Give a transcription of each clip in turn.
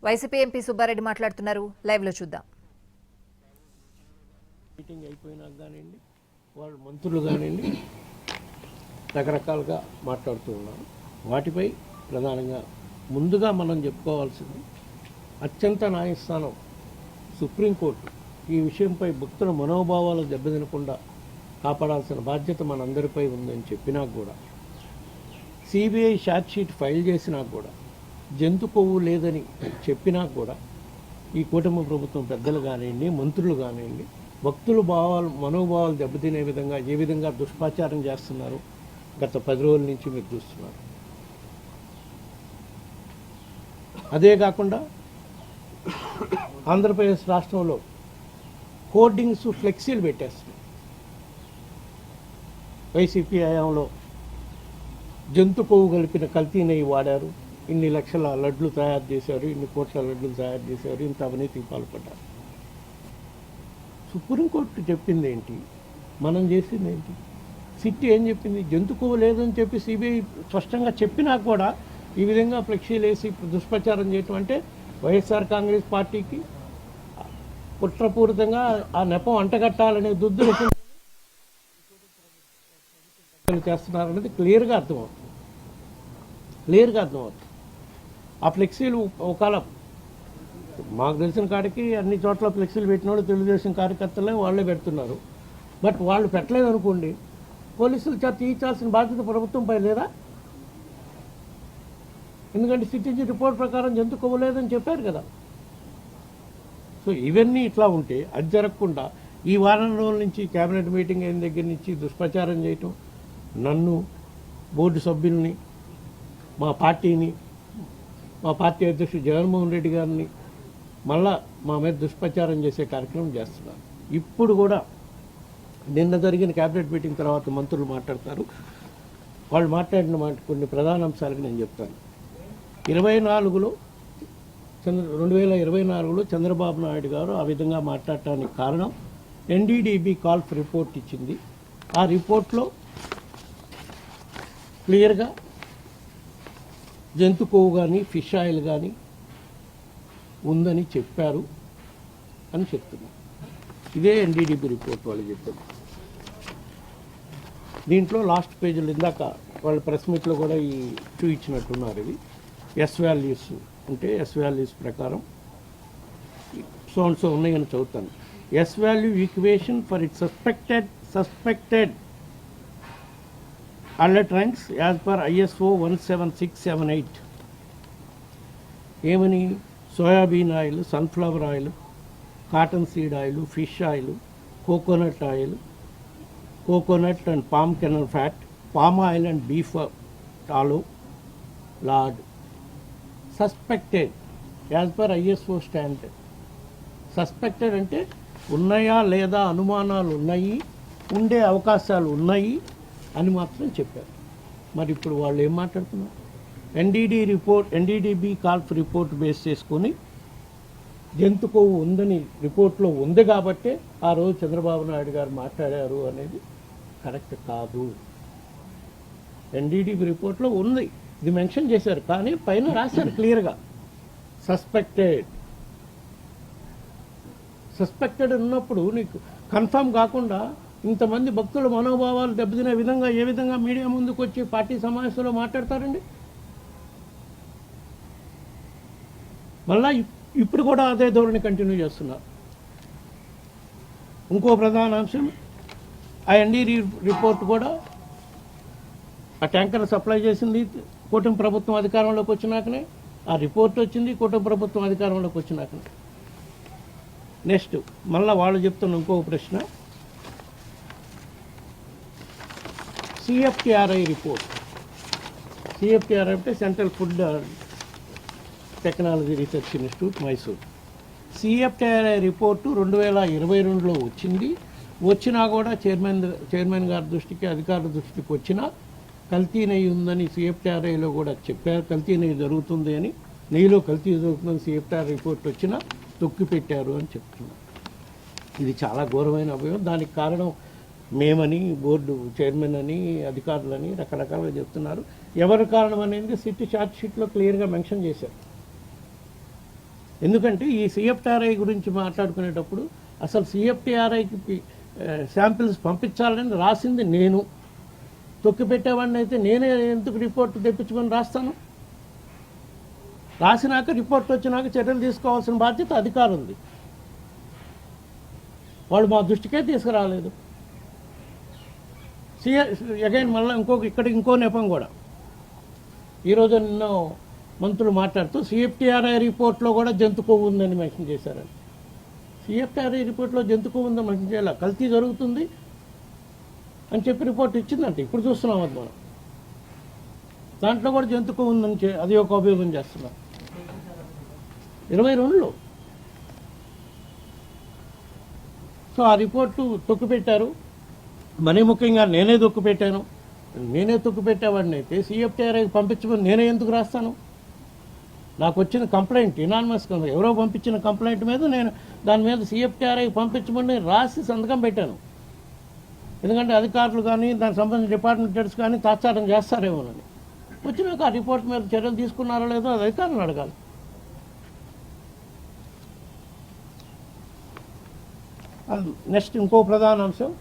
YCP MP Subbareddy మాట్లాడుతున్నారు. Live లో చూద్దాం. మీటింగ్ అయిపోయినాక కానివ్వండి, వాళ్ళు మంత్రులు కానివ్వండి రకరకాలుగా మాట్లాడుతూ ఉన్నారు. వాటిపై ప్రధానంగా ముందుగా మనం చెప్పుకోవాల్సింది అత్యంత న్యాయస్థానం సుప్రీంకోర్టు ఈ విషయంపై భక్తుల మనోభావాలు దెబ్బతినకుండా కాపాడాల్సిన బాధ్యత మనందరిపై ఉందని చెప్పినా కూడా, సిబిఐ ఛార్జ్షీట్ ఫైల్ చేసినా కూడా, జంతు కొవ్వు లేదని చెప్పినా కూడా ఈ కూటమి ప్రభుత్వం పెద్దలు కానివ్వండి, మంత్రులు కానివ్వండి భక్తుల మనోభావాలు దెబ్బతినే విధంగా ఏ విధంగా దుష్ప్రచారం చేస్తున్నారు గత 10 రోజుల నుంచి మీరు చూస్తున్నారు. అదే కాకుండా ఆంధ్రప్రదేశ్ రాష్ట్రంలో హోర్డింగ్స్ ఫ్లెక్సీలు పెట్టేస్తున్నాయి. వైసీపీ హయాంలో జంతు కొవ్వు కలిపిన కల్తీ నెయ్యి వాడారు, ఇన్ని లక్షల లడ్లు తయారు చేశారు, ఇన్ని కోట్ల లడ్లు తయారు చేశారు, ఇంత అవినీతికి పాల్పడ్డారు. సుప్రీంకోర్టు చెప్పింది ఏంటి, మనం చేసింది ఏంటి? సిట్ ఏం చెప్పింది? జంతు కొవ్వు లేదని చెప్పి సిబిఐ స్పష్టంగా చెప్పినా కూడా ఈ విధంగా ఫ్లెక్సీలు వేసి దుష్ప్రచారం చేయటం అంటే వైఎస్ఆర్ కాంగ్రెస్ పార్టీకి కుట్రపూరితంగా ఆ నెపం అంటగట్టాలనే దుద్దులు చేస్తున్నారనేది క్లియర్గా అర్థమవుతుంది. ఆ ఫ్లెక్సీలు ఒకవేళ మాకు తెలిసిన కాడికి అన్ని చోట్ల ఫ్లెక్సీలు పెట్టిన వాళ్ళు తెలుగుదేశం కార్యకర్తలే వాళ్ళే పెడుతున్నారు. బట్ వాళ్ళు పెట్టలేదు అనుకోండి, పోలీసులు తీర్చాల్సిన బాధ్యత ప్రభుత్వంపై లేదా? ఎందుకంటే సిటిజన్ రిపోర్ట్ ప్రకారం జంతు కొవ్వలేదని చెప్పారు కదా. సో ఇవన్నీ ఇట్లా ఉంటే అది జరగకుండా ఈ వారం రోజుల నుంచి కేబినెట్ మీటింగ్ అయిన దగ్గర నుంచి దుష్ప్రచారం చేయటం, నన్ను, బోర్డు సభ్యుల్ని, మా పార్టీని, మా పార్టీ అధ్యక్షుడు జగన్మోహన్ రెడ్డి గారిని మళ్ళా మా మీద దుష్ప్రచారం చేసే కార్యక్రమం చేస్తున్నారు. ఇప్పుడు కూడా నిన్న జరిగిన కేబినెట్ మీటింగ్ తర్వాత మంత్రులు మాట్లాడతారు. వాళ్ళు మాట్లాడిన కొన్ని ప్రధాన అంశాలకు నేను చెప్తాను. 2024లో చంద్రబాబు నాయుడు గారు ఆ విధంగా మాట్లాడటానికి కారణం ఎన్డీడీబీ కాల్ఫ్ రిపోర్ట్ ఇచ్చింది. ఆ రిపోర్ట్లో క్లియర్గా జంతు కొవ్వు కానీ ఫిష్ ఆయిల్ కానీ ఉందని చెప్పారు అని చెప్తున్నారు. ఇదే ఎన్డీడీబీ రిపోర్ట్ వాళ్ళు చెప్పారు. దీంట్లో లాస్ట్ పేజీలో ఇందాక వాళ్ళ ప్రెస్ మీట్లో కూడా ఈ చూపించినట్టున్నారు. ఇవి ఎస్ వాల్యూస్ ఉంటే ఎస్ వాల్యూస్ ప్రకారం సో ఉన్నాయని చదువుతాను. S value equation for it suspected adulterants as per ISO 17678 ఏమని? Soybean oil, sunflower oil, cotton seed oil, fish oil, coconut oil, coconut and palm kernel fat, palm oil and beef tallow lard suspected as per ISO standard. Suspected అంటే ఉన్నాయా లేదా అనుమానాలు ఉన్నాయి, ఉండే అవకాశాలు ఉన్నాయి అని మాత్రం చెప్పారు. మరి ఇప్పుడు వాళ్ళు ఏం మాట్లాడుతున్నారు? ఎన్డీడీబీ కాల్ఫ్ రిపోర్ట్ బేస్ చేసుకొని జంతు కొవ్వు ఉందని రిపోర్ట్లో ఉంది కాబట్టే ఆ రోజు చంద్రబాబు నాయుడు గారు మాట్లాడారు అనేది కరెక్ట్ కాదు. ఎన్డీడీబీ రిపోర్ట్లో ఉంది, ఇది మెన్షన్ చేశారు, కానీ పైన రాశారు క్లియర్గా సస్పెక్టెడ్ ఉన్నప్పుడు నీకు కన్ఫర్మ్ కాకుండా ఇంతమంది భక్తుల మనోభావాలు దెబ్బతినే విధంగా ఏ విధంగా మీడియా ముందుకు వచ్చి పార్టీ సమావేశంలో మాట్లాడతారండి? మళ్ళా ఇప్పుడు కూడా అదే ధోరణి కంటిన్యూ చేస్తున్నారు. ఇంకో ప్రధాన అంశం, ఆ ఎన్డీడీ రిపోర్ట్ కూడా ఆ ట్యాంకర్ సప్లై చేసింది కూటమి ప్రభుత్వం అధికారంలోకి వచ్చినాకనే, ఆ రిపోర్ట్ వచ్చింది కూటమి ప్రభుత్వం అధికారంలోకి వచ్చినాకనే. నెక్స్ట్ మళ్ళీ వాళ్ళు చెప్తున్న ఇంకొక ప్రశ్న, CFTRI రిపోర్ట్. CFTRI అంటే central food technology research institute, Mysore. CFTRI report 2022లో వచ్చినా కూడా చైర్మన్ గారి దృష్టికి, అధికారుల దృష్టికి వచ్చినా కల్తీ నెయ్యి ఉందని CFTRIలో కూడా చెప్పారు. కల్తీ నెయ్యి జరుగుతుంది అని, నెయ్యిలో కల్తీ జరుగుతుందని CFTRI రిపోర్ట్ వచ్చినా తొక్కి పెట్టారు అని చెప్తున్నారు. ఇది చాలా ఘోరమైన అభియోగం. దానికి కారణం మేమని, బోర్డు చైర్మన్ అని, అధికారులని రకరకాలుగా చెప్తున్నారు. ఎవరి కారణం అనేది ఛార్జ్ షీట్లో క్లియర్గా మెన్షన్ చేశారు. ఎందుకంటే ఈ సిఎఫ్టిఆర్ఐ గురించి మాట్లాడుకునేటప్పుడు అసలు సిఎఫ్టిఆర్ఐకి శాంపిల్స్ పంపించాలని రాసింది నేను. తొక్కి పెట్టేవాడిని అయితే నేనే ఎందుకు రిపోర్ట్ తెప్పించుకొని రాస్తాను? రాసినాక రిపోర్ట్ వచ్చినాక చర్యలు తీసుకోవాల్సిన బాధ్యత అధికారుంది. వాళ్ళు మా దృష్టికే తీసుకురాలేదు. అగైన్ మళ్ళీ ఇంకో నెపం కూడా ఈరోజు నిన్న మంత్రులు మాట్లాడుతూ సిఎఫ్టిఆర్ఐ రిపోర్ట్లో కూడా జంతు కొవ్వు ఉందని మెన్షన్ చేశారని. సిఎఫ్టిఆర్ఐ రిపోర్ట్లో జంతు కొవ్వు ఉందని మెన్షన్ చేయాలి. కల్తీ జరుగుతుంది అని చెప్పి రిపోర్ట్ ఇచ్చిందంటే ఇప్పుడు చూస్తున్నాం అది మనం. దాంట్లో కూడా జంతు కొవ్వు ఉందని అది ఒక అభియోగం చేస్తున్నాం 22లో. సో ఆ రిపోర్టు తొక్కిపెట్టారు. మరీ ముఖ్యంగా నేనే తొక్కిపెట్టాను. నేనే తొక్కిపెట్టేవాడిని అయితే సిఎఫ్టిఆర్ఐకి పంపించమని నేనే ఎందుకు రాస్తాను? నాకు వచ్చిన కంప్లైంట్ ఇనానిమస్ ఎవరో పంపించిన కంప్లైంట్ మీద నేను దాని మీద సిఎఫ్టిఆర్ఐకి పంపించమని రాసి సంతకం పెట్టాను. ఎందుకంటే అధికారులు కానీ దానికి సంబంధించిన డిపార్ట్మెంట్ హెడ్స్ కానీ తాత్సారం చేస్తారేమోనని. వచ్చినాక ఆ రిపోర్ట్ మీద చర్యలు తీసుకున్నారో లేదో అది అధికారులను అడగాలి. నెక్స్ట్ ఇంకో ప్రధాన అంశం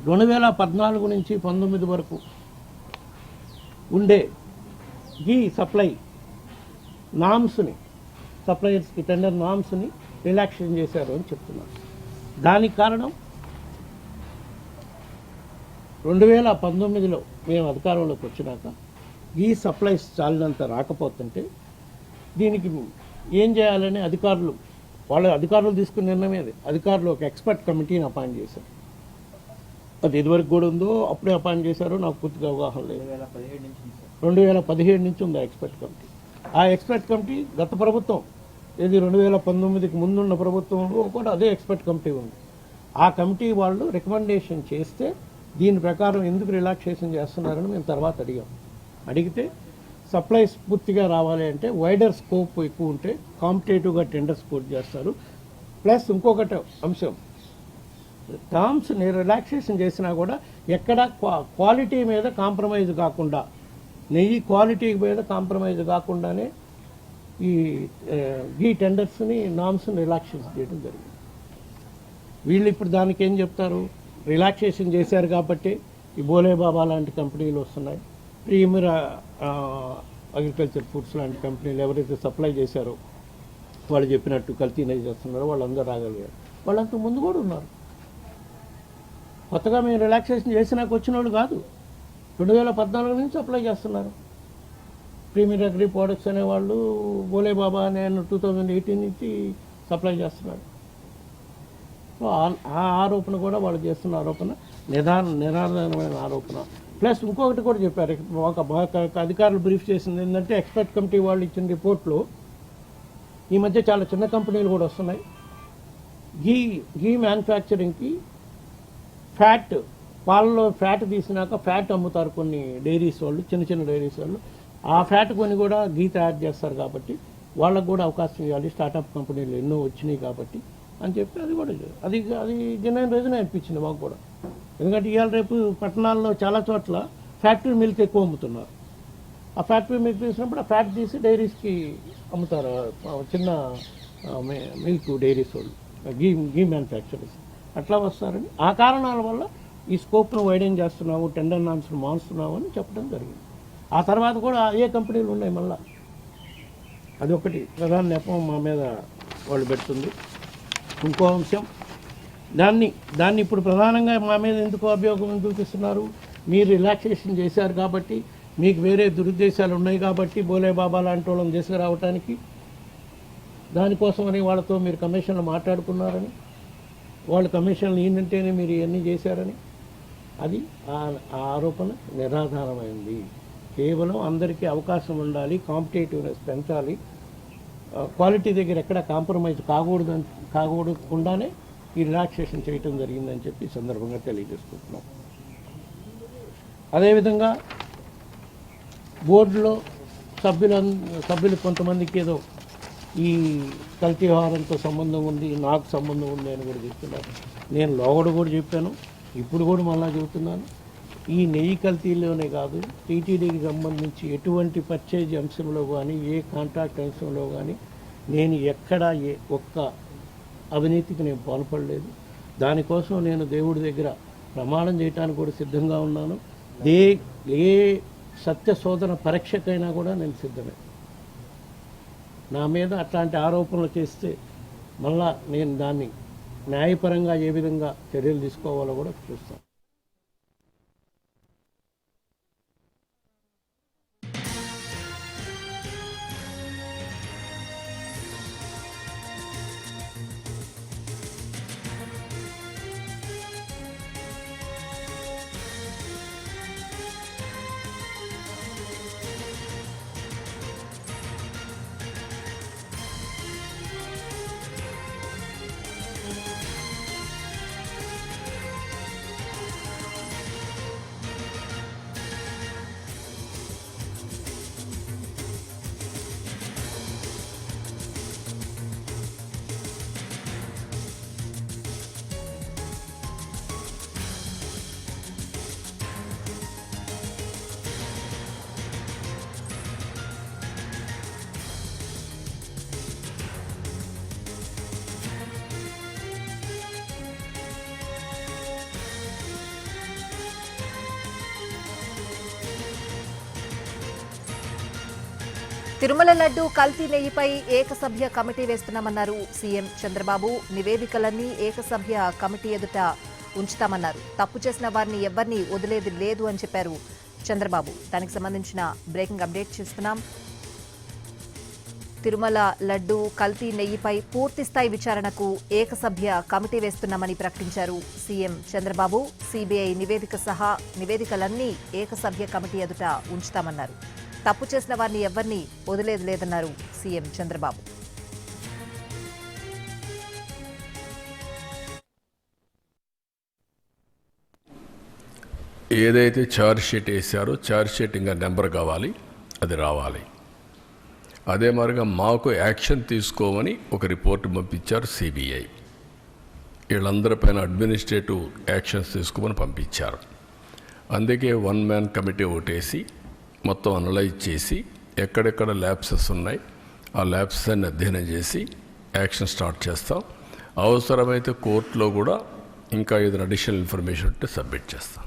2014 నుంచి 19 వరకు ఉండే ఈ సప్లై నామ్స్ని, సప్లయర్స్కి టెండర్ నామ్స్ని రిలాక్సేషన్ చేశారు అని చెప్తున్నారు. దానికి కారణం 2019లో మేము అధికారంలోకి వచ్చినాక ఈ సప్లైస్ చాలినంత రాకపోతుంటే దీనికి ఏం చేయాలని అధికారులు తీసుకున్న నిర్ణయం అది. అధికారులు ఒక ఎక్స్పర్ట్ కమిటీని అపాయింట్ చేశారు. అది ఇదివరకు కూడా ఉందో అప్పుడే అపాయింట్ చేశారో నాకు పూర్తిగా అవగాహన లేదు. 2017 నుంచి ఉంది ఆ ఎక్స్పర్ట్ కమిటీ. ఆ ఎక్స్పర్ట్ కమిటీ గత ప్రభుత్వం ఇది 2019కి ముందున్న ప్రభుత్వంలో కూడా అదే ఎక్స్పర్ట్ కమిటీ ఉంది. ఆ కమిటీ వాళ్ళు రికమెండేషన్ చేస్తే దీని ప్రకారం ఎందుకు రిలాక్సేషన్ చేస్తున్నారని మేము తర్వాత అడిగితే సప్లైస్ పూర్తిగా రావాలి అంటే వైడర్ స్కోప్ ఎక్కువ ఉంటే కాంపిటేటివ్గా టెండర్స్ పూర్తి చేస్తారు. ప్లస్ ఇంకొకటి అంశం, టర్మ్స్ని రిలాక్సేషన్ చేసినా కూడా ఎక్కడ క్వాలిటీ మీద కాంప్రమైజ్ కాకుండా, నెయ్యి క్వాలిటీ మీద కాంప్రమైజ్ కాకుండానే ఈ టెండర్స్ని నామ్స్ని రిలాక్సేషన్ చేయడం జరిగింది. వీళ్ళు ఇప్పుడు దానికి ఏం చెప్తారు? రిలాక్సేషన్ చేశారు కాబట్టి ఈ బోలే బాబా లాంటి కంపెనీలు వస్తున్నాయి, ప్రీమియర్ అగ్రికల్చర్ ఫుడ్స్ లాంటి కంపెనీలు ఎవరైతే సప్లై చేశారో వాళ్ళు చెప్పినట్టు కల్తీ నెయ్యి చేస్తున్నారో వాళ్ళందరూ రాగలిగారు. వాళ్ళంతా ముందు కూడా ఉన్నారు. కొత్తగా మేము రిలాక్సేషన్ చేసినాక వచ్చిన వాళ్ళు కాదు, 2014 నుంచి సప్లై చేస్తున్నారు. ప్రీమియర్ అగ్రి ప్రోడక్ట్స్ అనేవాళ్ళు బోలే బాబా అనే 2018 నుంచి సప్లై చేస్తున్నారు. సో ఆ ఆరోపణ కూడా వాళ్ళు చేస్తున్న ఆరోపణ నిరాధారమైన ఆరోపణ. ప్లస్ ఇంకొకటి కూడా చెప్పారు, ఒక అధికారులు బ్రీఫ్ చేసింది ఏంటంటే ఎక్స్పర్ట్ కమిటీ వాళ్ళు ఇచ్చిన రిపోర్ట్లో ఈ మధ్య చాలా చిన్న కంపెనీలు కూడా వస్తున్నాయి. ఘీ మ్యానుఫ్యాక్చరింగ్కి పాలలో ఫ్యాట్ తీసినాక ఫ్యాట్ అమ్ముతారు కొన్ని డైరీస్ వాళ్ళు, చిన్న డైరీస్ వాళ్ళు. ఆ ఫ్యాట్ కొని కూడా ఘీ తయారు చేస్తారు కాబట్టి వాళ్ళకు కూడా అవకాశం ఇవ్వాలి. స్టార్టప్ కంపెనీలు ఎన్నో వచ్చినాయి కాబట్టి అని చెప్పి అది కూడా అది జెన్యూన్ రీజన్ అనిపించింది మాకు కూడా. ఎందుకంటే ఇవాళ రేపు పట్టణాల్లో చాలా చోట్ల ఫ్యాక్టరీ మిల్క్ ఎక్కువ అమ్ముతున్నారు. ఆ ఫ్యాక్టరీ మిల్క్ తీసినప్పుడు ఆ ఫ్యాట్ తీసి డైరీస్కి అమ్ముతారు, చిన్న మిల్క్ డైరీస్ వాళ్ళు, ఘీ మ్యానుఫ్యాక్చరర్స్ అట్లా వస్తారని. ఆ కారణాల వల్ల ఈ స్కోప్ను వైడెన్ చేస్తున్నాము, టెండర్ నామ్స్ను మారుస్తున్నాము అని చెప్పడం జరిగింది. ఆ తర్వాత కూడా ఏ కంపెనీలు ఉన్నాయి మళ్ళా. అదొకటి ప్రధాన నెపం మా మీద వాళ్ళు పెడుతుంది. ఇంకో అంశం, దాన్ని ఇప్పుడు ప్రధానంగా మా మీద ఎందుకు అభియోగం చూపిస్తున్నారు? మీరు రిలాక్సేషన్ చేశారు కాబట్టి, మీకు వేరే దురుద్దేశాలు ఉన్నాయి కాబట్టి బోలే బాబా లాంటి వాళ్ళని తీసుకురావటానికి, దానికోసమని వాళ్ళతో మీరు కమిషన్లు మాట్లాడుకున్నారని, వాళ్ళు కమిషన్లు ఏంటంటేనే మీరు ఇవన్నీ చేశారని, అది ఆ ఆరోపణ నిరాధారమైంది. కేవలం అందరికీ అవకాశం ఉండాలి, కాంపిటేటివ్నెస్ పెంచాలి, క్వాలిటీ దగ్గర ఎక్కడ కాంప్రమైజ్ కాకూడకుండానే ఈ రిలాక్సేషన్ చేయటం జరిగిందని చెప్పి ఈ సందర్భంగా తెలియజేసుకుంటున్నాం. అదేవిధంగా బోర్డులో సభ్యులు కొంతమందికి ఏదో ఈ కల్తీ వ్యవహారంతో సంబంధం ఉంది, నాకు సంబంధం ఉంది అని కూడా చెప్తున్నారు. నేను లోగడ కూడా చెప్పాను, ఇప్పుడు కూడా మళ్ళా చెబుతున్నాను. ఈ నెయ్యి కల్తీలోనే కాదు, టీటీడీకి సంబంధించి ఎటువంటి పర్చేజ్ అంశంలో కానీ, ఏ కాంట్రాక్ట్ అంశంలో కానీ నేను ఎక్కడా ఒక్క అవినీతికి నేను పాల్పడలేదు. దానికోసం నేను దేవుడి దగ్గర ప్రమాణం చేయడానికి కూడా సిద్ధంగా ఉన్నాను. ఏ సత్య శోధన పరీక్షకైనా కూడా నేను సిద్ధమే. నా మీద అట్లాంటి ఆరోపణలు చేస్తే మళ్ళా నేను దాన్ని న్యాయపరంగా ఏ విధంగా చర్యలు తీసుకోవాలో కూడా చూస్తాను. తిరుమల లడ్డు కల్తీ నెయ్యిపై ఏకసభ్య కమిటీ వేస్తున్నామన్నారు సీఎం చంద్రబాబు. నివేదికలన్నీ ఏకసభ్య కమిటీ ఎదుట ఉంచుతామన్నారు. తప్పు చేసిన వారిని ఎవరిని వదిలేది లేదు అని చెప్పారు చంద్రబాబు. దానికి సంబంధించిన బ్రేకింగ్ అప్డేట్ చూస్తున్నాం. తిరుమల లడ్డు కల్తీ నెయ్యిపై పూర్తిస్థాయి విచారణకు ఏకసభ్య కమిటీ వేస్తున్నామని ప్రకటించారు సీఎం చంద్రబాబు. సీబీఐ నివేదిక సహా నివేదికలన్నీ ఏకసభ్య కమిటీ ఎదుట ఉంచుతామన్నారు. తప్పు చేసిన వారిని ఎవరిని వదిలేది లేదన్నారు సీఎం చంద్రబాబు. ఏదైతే ఛార్జ్ షీట్ వేసారో ఛార్జ్ షీట్ ఇంకా నెంబర్ కావాలి, అది రావాలి. అదే మరిగా మాకు యాక్షన్ తీసుకోమని ఒక రిపోర్ట్ పంపించారు సిబిఐ. వీళ్ళందరిపైన అడ్మినిస్ట్రేటివ్ యాక్షన్స్ తీసుకోమని పంపించారు. అందుకే వన్ మ్యాన్ కమిటీ ఒకటేసి మొత్తం అనలైజ్ చేసి ఎక్కడెక్కడ ల్యాబ్సెస్ ఉన్నాయి ఆ ల్యాబ్సెస్ అన్ని అధ్యయనం చేసి యాక్షన్ స్టార్ట్ చేస్తాం. అవసరమైతే కోర్టులో కూడా ఇంకా ఏదైనా అడిషనల్ ఇన్ఫర్మేషన్ ఉంటే సబ్మిట్ చేస్తాం.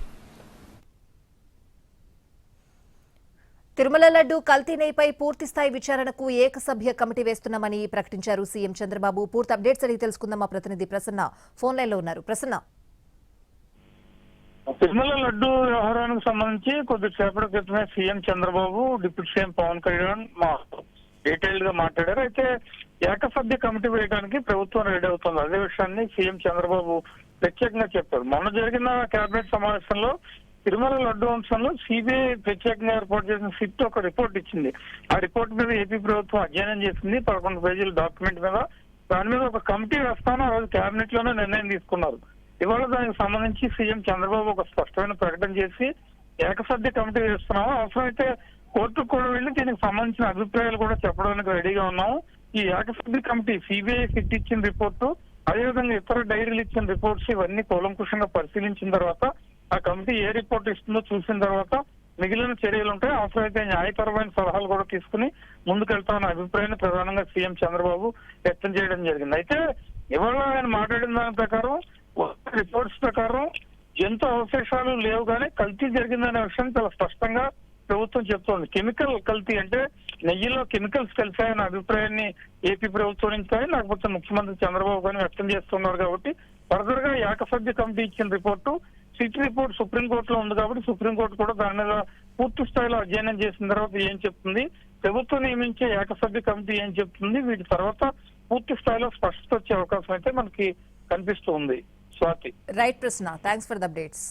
తిరుమల లడ్డు కల్తీ నెయ్యిపై పూర్తిస్థాయి విచారణకు ఏకసభ్య కమిటీ వేస్తున్నామని ప్రకటించారు సీఎం చంద్రబాబు. పూర్తి అప్డేట్స్ అడిగి తెలుసుకుందాం. మా ప్రతినిధి ప్రసన్న ఫోన్ లైన్ లో ఉన్నారు. ప్రసన్న, తిరుమల లడ్డు వ్యవహారానికి సంబంధించి కొద్దిసేపటి క్రితమే CM Chandrababu deputy CM Pawan Kalyan detailed గా మాట్లాడారు. అయితే ఏకసభ్య కమిటీ వేయడానికి ప్రభుత్వం రెడీ అవుతుంది. అదే విషయాన్ని సీఎం చంద్రబాబు ప్రత్యేకంగా చెప్పారు. మొన్న జరిగిన కేబినెట్ సమావేశంలో తిరుమల లడ్డు అంశంలో సిబిఐ ప్రత్యేకంగా ఏర్పాటు చేసిన సిట్ ఒక రిపోర్ట్ ఇచ్చింది. ఆ రిపోర్ట్ మీద ఏపీ ప్రభుత్వం అధ్యయనం చేసింది. 11 పేజీల డాక్యుమెంట్ మీద. దాని మీద ఒక కమిటీ వేస్తాను ఆ రోజు కేబినెట్ లోనే నిర్ణయం తీసుకున్నారు. ఇవాళ దానికి సంబంధించి సీఎం చంద్రబాబు ఒక స్పష్టమైన ప్రకటన చేసి ఏకసభ్య కమిటీ వేస్తున్నాము, అవసరమైతే కోర్టుకు కూడా వెళ్ళి దీనికి సంబంధించిన అభిప్రాయాలు కూడా చెప్పడానికి రెడీగా ఉన్నాము. ఈ ఏకసభ్య కమిటీ సిబిఐ సిట్ ఇచ్చిన రిపోర్టు, అదేవిధంగా ఇతర డైరీలు ఇచ్చిన రిపోర్ట్స్ ఇవన్నీ కూలంకుషంగా పరిశీలించిన తర్వాత ఆ కమిటీ ఏ రిపోర్ట్ ఇస్తుందో చూసిన తర్వాత మిగిలిన చర్యలు ఉంటాయి. అవసరమైతే న్యాయపరమైన సలహాలు కూడా తీసుకుని ముందుకెళ్తామన్న అభిప్రాయాన్ని ప్రధానంగా సీఎం చంద్రబాబు వ్యక్తం చేయడం జరిగింది. అయితే ఇవాళ ఆయన మాట్లాడిన దాని ప్రకారం రిపోర్ట్స్ ప్రకారం జంతు అవశేషాలు లేవు కానీ కల్తీ జరిగిందనే విషయం చాలా స్పష్టంగా ప్రభుత్వం చెప్తోంది. కెమికల్ కల్తీ అంటే నెయ్యిలో కెమికల్స్ కలిసాయన్న అభిప్రాయాన్ని ఏపీ ప్రభుత్వం నుంచి కానీ లేకపోతే ముఖ్యమంత్రి చంద్రబాబు కానీ వ్యక్తం చేస్తున్నారు. కాబట్టి ఫర్దర్ గా ఏకసభ్య కమిటీ ఇచ్చిన రిపోర్టు సిట్ రిపోర్ట్ సుప్రీంకోర్టులో ఉంది కాబట్టి సుప్రీంకోర్టు కూడా దాని మీద పూర్తి స్థాయిలో అధ్యయనం చేసిన తర్వాత ఏం చెప్తుంది, ప్రభుత్వం నియమించే ఏకసభ్య కమిటీ ఏం చెప్తుంది, వీటి తర్వాత పూర్తి స్థాయిలో స్పష్టత వచ్చే అవకాశం అయితే మనకి కనిపిస్తూ ఉంది. స్వాతి. రైట్ ప్రశ్న, థ్యాంక్స్ ఫర్ ద అప్డేట్స్.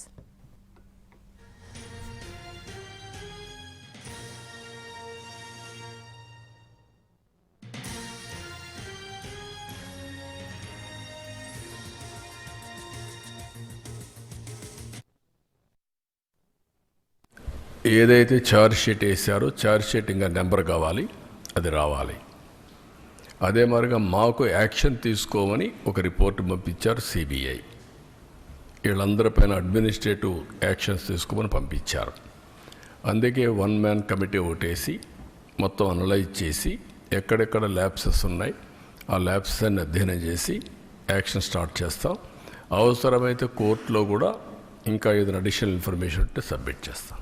ఏదైతే ఛార్జ్ షీట్ వేసారో ఛార్జ్ షీట్ ఇంకా నెంబర్ కావాలి, అది రావాలి. అదే మరిగా మాకు యాక్షన్ తీసుకోమని ఒక రిపోర్ట్ పంపించారు సిబిఐ. వీళ్ళందరిపైన అడ్మినిస్ట్రేటివ్ యాక్షన్స్ తీసుకోమని పంపించారు. అందుకే వన్ మ్యాన్ కమిటీ ఒకటేసి మొత్తం అనలైజ్ చేసి ఎక్కడెక్కడ ల్యాబ్సెస్ ఉన్నాయి ఆ ల్యాబ్సెస్ అన్ని అధ్యయనం చేసి యాక్షన్ స్టార్ట్ చేస్తాం. అవసరమైతే కోర్టులో కూడా ఇంకా ఏదైనా అడిషనల్ ఇన్ఫర్మేషన్ ఉంటే సబ్మిట్ చేస్తాం.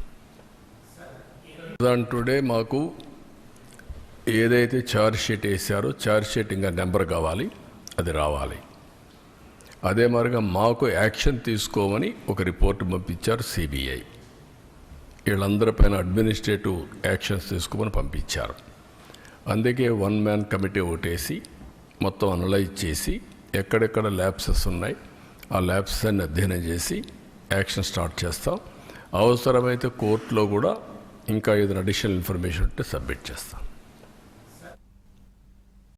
టుడే మాకు ఏదైతే ఛార్జ్ షీట్ వేసారో ఛార్జ్ షీట్ ఇంకా నెంబర్ కావాలి, అది రావాలి. అదే మరిగా మాకు యాక్షన్ తీసుకోమని ఒక రిపోర్ట్ పంపించారు సిబిఐ. వీళ్ళందరిపైన అడ్మినిస్ట్రేటివ్ యాక్షన్స్ తీసుకోమని పంపించారు. అందుకే 1 మ్యాన్ కమిటీ ఓటేసి మొత్తం అనలైజ్ చేసి ఎక్కడెక్కడ ల్యాబ్సెస్ ఉన్నాయి ఆ ల్యాబ్సెస్ అన్ని అధ్యయనం చేసి యాక్షన్ స్టార్ట్ చేస్తాం. అవసరమైతే కోర్టులో కూడా ఇంకా ఏదైనా అడిషనల్ ఇన్ఫర్మేషన్ ఉంటే సబ్మిట్ చేస్తాం.